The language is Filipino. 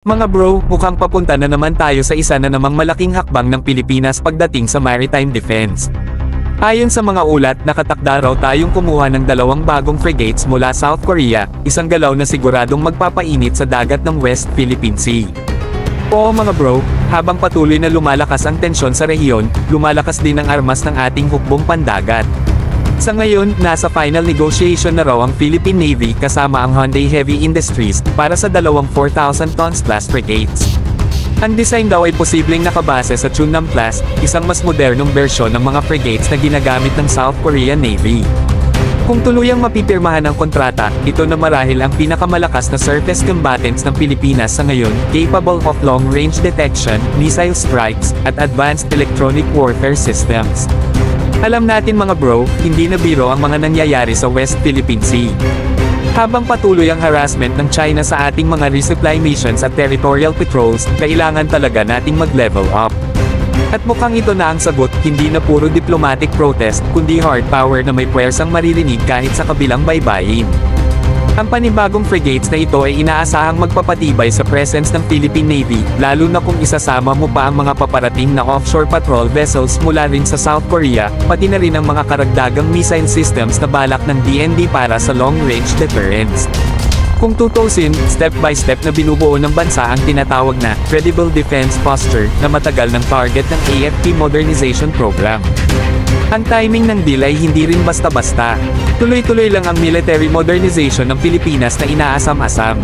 Mga bro, mukhang papunta na naman tayo sa isa na namang malaking hakbang ng Pilipinas pagdating sa maritime defense. Ayon sa mga ulat, nakatakda raw tayong kumuha ng 2 bagong frigates mula South Korea, isang galaw na siguradong magpapainit sa dagat ng West Philippine Sea. Oo mga bro, habang patuloy na lumalakas ang tensyon sa rehiyon, lumalakas din ang armas ng ating hukbong pandagat. Sa ngayon, nasa final negotiation na raw ang Philippine Navy kasama ang Hyundai Heavy Industries para sa 2 4,000 tons class frigates. Ang design daw ay posibleng nakabase sa Chungnam class, isang mas modernong bersyon ng mga frigates na ginagamit ng South Korean Navy. Kung tuluyang mapipirmahan ang kontrata, ito na marahil ang pinakamalakas na surface combatants ng Pilipinas sa ngayon, capable of long-range detection, missile strikes, at advanced electronic warfare systems. Alam natin mga bro, hindi na biro ang mga nangyayari sa West Philippine Sea. Habang patuloy ang harassment ng China sa ating mga resupply missions at territorial patrols, kailangan talaga nating mag-level up. At mukhang ito na ang sagot, hindi na puro diplomatic protest, kundi hard power na may puwersang maririnig kahit sa kabilang baybayin. Ang panibagong frigates na ito ay inaasahang magpapatibay sa presence ng Philippine Navy, lalo na kung isasama mo pa ang mga paparating na offshore patrol vessels mula rin sa South Korea, pati na rin ang mga karagdagang missile systems na balak ng DND para sa long-range deterrence. Kung tutusin, step by step na binubuo ng bansa ang tinatawag na Credible Defense Posture na matagal ng target ng AFP Modernization Program. Ang timing ng deal ay hindi rin basta-basta. Tuloy-tuloy lang ang military modernization ng Pilipinas na inaasam-asam.